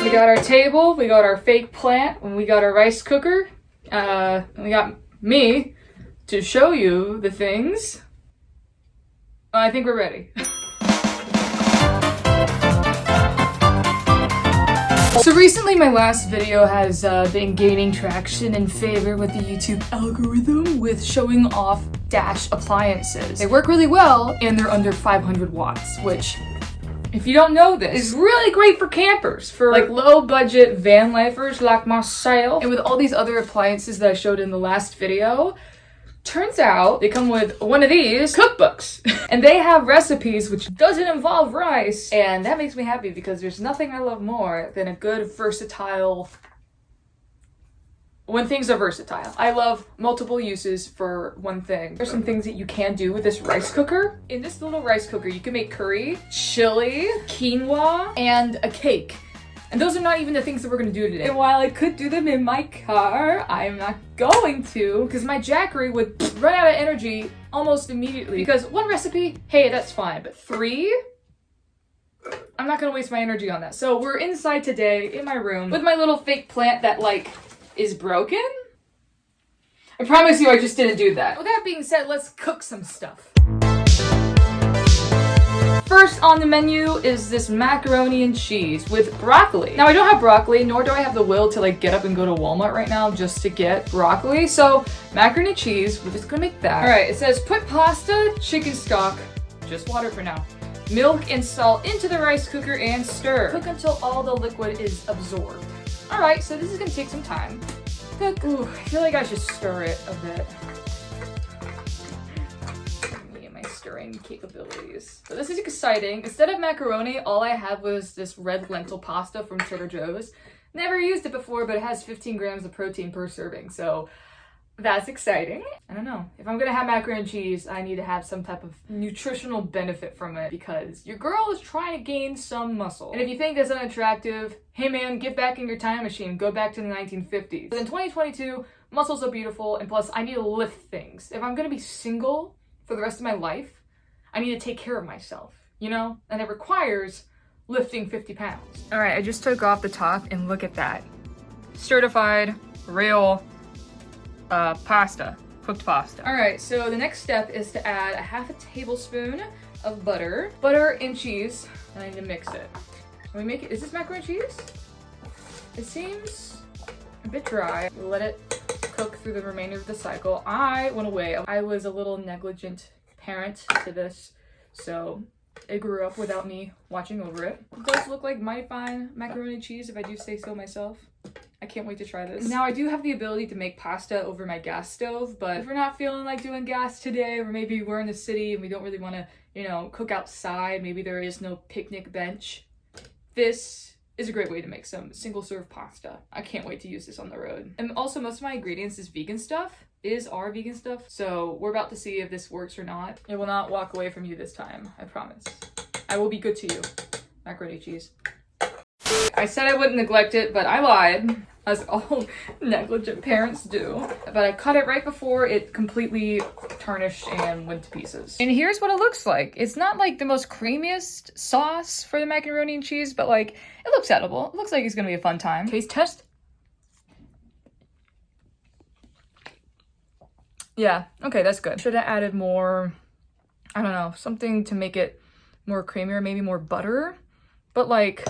We got our table, we got our fake plant, and we got our rice cooker. And we got me to show you the things. I think we're ready. So recently my last video has been gaining traction and favor with the YouTube algorithm with showing off Dash appliances. They work really well and they're under 500 watts, which, if you don't know this, is really great for campers, for like low budget van lifers like myself. And with all these other appliances that I showed in the last video, turns out they come with one of these cookbooks and they have recipes which doesn't involve rice, and that makes me happy because there's nothing I love more than a good versatile, when things are versatile. I love multiple uses for one thing. There's some things that you can do with this rice cooker. In this little rice cooker you can make curry, chili, quinoa, and a cake. And those are not even the things that we're gonna do today. And while I could do them in my car, I'm not going to, because my Jackery would run out of energy almost immediately. Because one recipe, hey, that's fine, but 3? I'm not gonna waste my energy on that. So we're inside today in my room with my little fake plant that like is broken. I promise you I just didn't do that. With that being said, let's cook some stuff. First on the menu is this macaroni and cheese with broccoli. Now I don't have broccoli, nor do I have the will to like get up and go to Walmart right now just to get broccoli. So macaroni and cheese, we're just gonna make that. All right, it says put pasta, chicken stock, just water for now, milk and salt into the rice cooker and stir. Cook until all the liquid is absorbed. All right, so this is gonna take some time. Ooh, I feel like I should stir it a bit. Stirring capabilities. So this is exciting. Instead of macaroni, all I had was this red lentil pasta from Trader Joe's. Never used it before, but it has 15 grams of protein per serving, so that's exciting. I don't know. If I'm gonna have macaroni and cheese, I need to have some type of nutritional benefit from it because your girl is trying to gain some muscle. And if you think that's unattractive, hey man, get back in your time machine. Go back to the 1950s. But in 2022, muscles are beautiful, and plus I need to lift things. If I'm gonna be single for the rest of my life, I need to take care of myself, you know? And it requires lifting 50 pounds. All right, I just took off the top and look at that. Certified, real pasta, cooked pasta. All right, so the next step is to add a ½ tablespoon of butter and cheese, and I need to mix it. Can we make it, is this macaroni and cheese? It seems a bit dry. Let it cook through the remainder of the cycle. I went away. I was a little negligent parent to this, so it grew up without me watching over it. It does look like mighty fine macaroni and cheese, if I do say so myself. I can't wait to try this. Now I do have the ability to make pasta over my gas stove, but if we're not feeling like doing gas today, or maybe we're in the city and we don't really want to, you know, cook outside, maybe there is no picnic bench, this is a great way to make some single serve pasta. I can't wait to use this on the road. And also most of my ingredients is vegan stuff. Our vegan stuff. So we're about to see if this works or not. It will not walk away from you this time, I promise. I will be good to you. Macaroni cheese. I said I wouldn't neglect it, but I lied, as all negligent parents do. But I cut it right before it completely tarnished and went to pieces. And here's what it looks like. It's not like the most creamiest sauce for the macaroni and cheese, but like, it looks edible. It looks like it's gonna be a fun time. Taste test. Yeah, okay, that's good. Should have added more, I don't know, something to make it more creamier, maybe more butter. But like,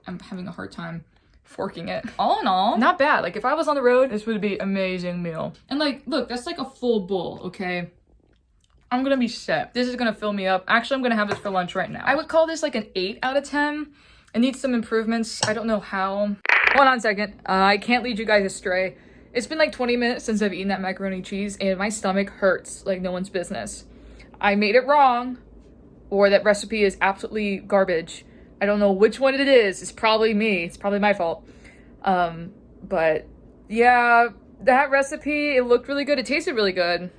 I'm having a hard time forking it. All in all, not bad. Like if I was on the road, this would be an amazing meal. And like, look, that's like a full bowl, okay? I'm gonna be set. This is gonna fill me up. Actually, I'm gonna have this for lunch right now. I would call this like an 8 out of 10. It needs some improvements. I don't know how. Hold on a second. I can't lead you guys astray. It's been like 20 minutes since I've eaten that macaroni and cheese and my stomach hurts like no one's business. I made it wrong, or that recipe is absolutely garbage. I don't know which one it is. It's probably me. It's probably my fault. But yeah, that recipe, it looked really good. It tasted really good.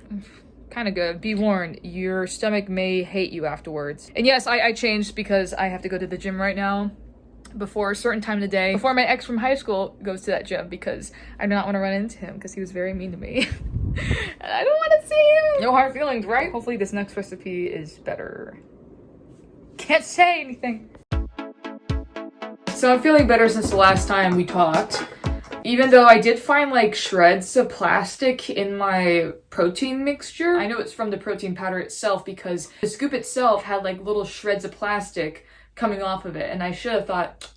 Kind of good. Be warned, your stomach may hate you afterwards. And yes, I changed because I have to go to the gym right now before a certain time of the day, before my ex from high school goes to that gym, because I do not want to run into him because he was very mean to me. And I don't want to see him. No hard feelings, right? Hopefully this next recipe is better. Can't say anything. So I'm feeling better since the last time we talked. Even though I did find like shreds of plastic in my protein mixture. I know it's from the protein powder itself because the scoop itself had like little shreds of plastic coming off of it. And I should have thought,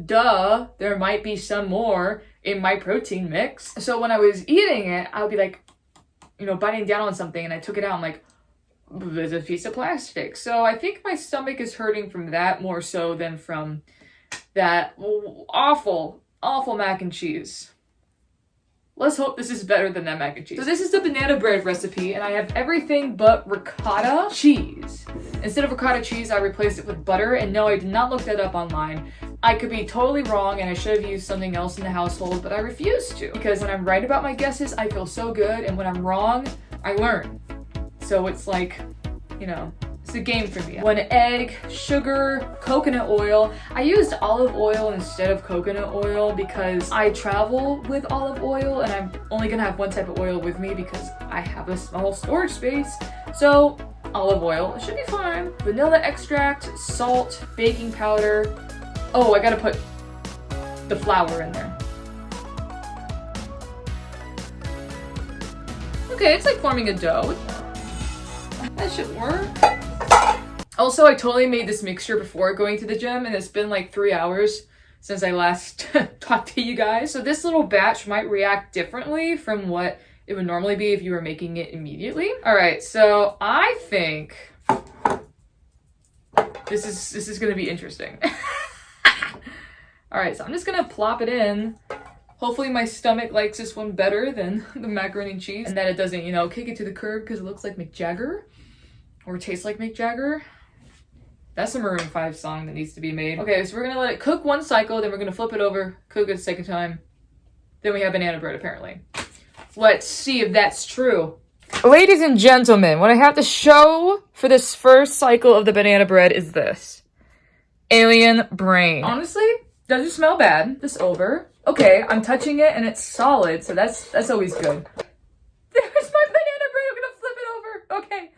duh, there might be some more in my protein mix. So when I was eating it, I would be like, you know, biting down on something and I took it out. I'm like, there's a piece of plastic. So I think my stomach is hurting from that more so than from that awful mac and cheese. Let's hope this is better than that mac and cheese. So this is the banana bread recipe and I have everything but ricotta cheese. Instead of ricotta cheese, I replaced it with butter, and no, I did not look that up online. I could be totally wrong and I should have used something else in the household, but I refuse to. Because when I'm right about my guesses, I feel so good, and when I'm wrong, I learn. So it's like, you know, it's a game for me. 1 egg, sugar, coconut oil. I used olive oil instead of coconut oil because I travel with olive oil and I'm only gonna have one type of oil with me because I have a small storage space. So olive oil, it should be fine. Vanilla extract, salt, baking powder. Oh, I gotta put the flour in there. Okay, it's like forming a dough. That should work. Also, I totally made this mixture before going to the gym, and it's been like 3 hours since I last talked to you guys. So this little batch might react differently from what it would normally be if you were making it immediately. All right, so I think this is gonna be interesting. All right, so I'm just gonna plop it in. Hopefully my stomach likes this one better than the macaroni and cheese, and that it doesn't, you know, kick it to the curb because it looks like Mick Jagger or tastes like Mick Jagger. That's a Maroon 5 song that needs to be made. Okay, so we're gonna let it cook 1 cycle, then we're gonna flip it over, cook it a second time. Then we have banana bread, apparently. Let's see if that's true. Ladies and gentlemen, what I have to show for this first cycle of the banana bread is this. Alien brain. Honestly, doesn't smell bad. This over. Okay, I'm touching it and it's solid, so that's always good. There's my banana bread. I'm gonna flip it over. Okay.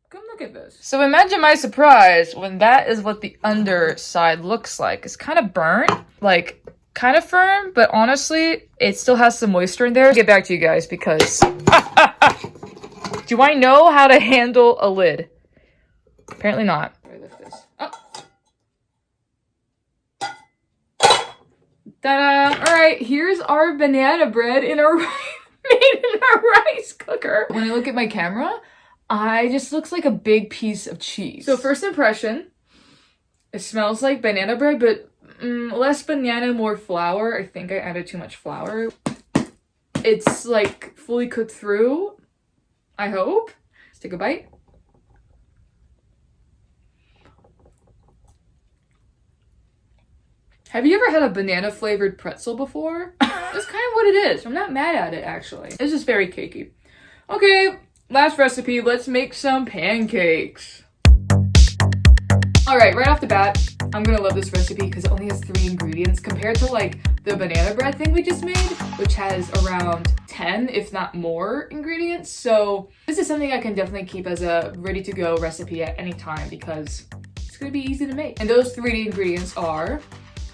Come look at this. So imagine my surprise when that is what the underside looks like. It's kind of burnt, like kind of firm, but honestly, it still has some moisture in there. I'll get back to you guys because do I know how to handle a lid? Apparently not. Let me lift this up. Ta-da! All right, here's our banana bread in a made in a rice cooker. When I look at my camera, I just looks like a big piece of cheese. So first impression, it smells like banana bread, but less banana, more flour. I think I added too much flour. It's like fully cooked through, I hope. Let's take a bite. Have you ever had a banana flavored pretzel before? That's kind of what it is. I'm not mad at it, actually. It's just very cakey. Okay, last recipe. Let's make some pancakes. All right, right off the bat, I'm gonna love this recipe because it only has 3 ingredients compared to like the banana bread thing we just made, which has around 10, if not more ingredients. So this is something I can definitely keep as a ready to go recipe at any time because it's gonna be easy to make. And those 3 ingredients are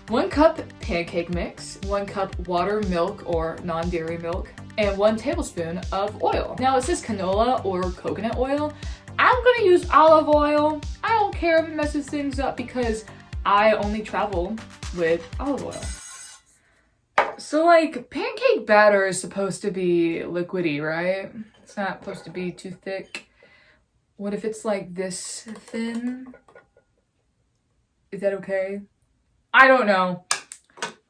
1 cup pancake mix, 1 cup water, milk, or non-dairy milk, and 1 tablespoon of oil. Now it says canola or coconut oil. I'm gonna use olive oil. I don't care if it messes things up because I only travel with olive oil. So like pancake batter is supposed to be liquidy, right? It's not supposed to be too thick. What if it's like this thin? Is that okay? I don't know.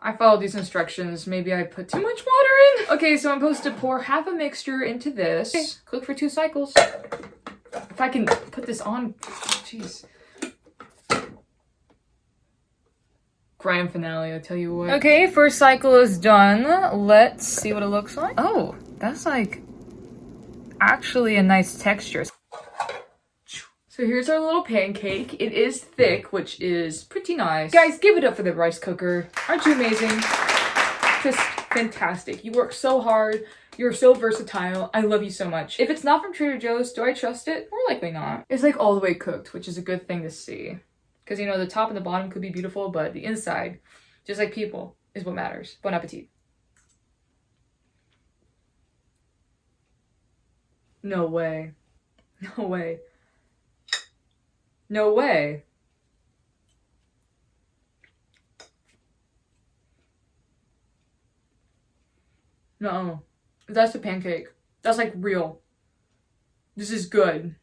I followed these instructions. Maybe I put too much water in. Okay, so I'm supposed to pour half a mixture into this. Okay, cook for 2 cycles. If I can put this on, jeez. Grand finale, I tell you what. Okay, first cycle is done. Let's see what it looks like. Oh, that's like actually a nice texture. So here's our little pancake. It is thick, which is pretty nice. Guys, give it up for the rice cooker. Aren't you amazing? Just fantastic. You work so hard. You're so versatile. I love you so much. If it's not from Trader Joe's, do I trust it? More likely not. It's like all the way cooked, which is a good thing to see. Because, you know, the top and the bottom could be beautiful, but the inside, just like people, is what matters. Bon appetit. No way. No way. No way. No. That's a pancake. That's like real. This is good.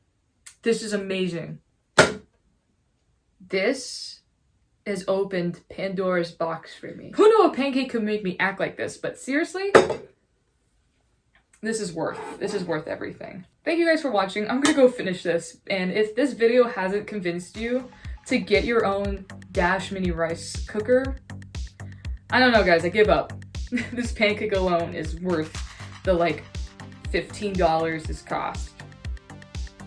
This is amazing. This has opened Pandora's box for me. Who knew a pancake could make me act like this? But seriously, this is worth everything. Thank you guys for watching. I'm gonna go finish this. And if this video hasn't convinced you to get your own Dash mini rice cooker, I don't know guys, I give up. This pancake alone is worth the like $15 this cost.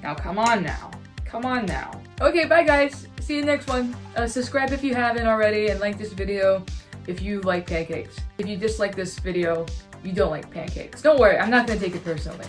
Now come on now. Come on now. Okay, bye guys. See you next one. Subscribe if you haven't already and like this video if you like pancakes. If you dislike this video, you don't like pancakes. Don't worry, I'm not gonna take it personally.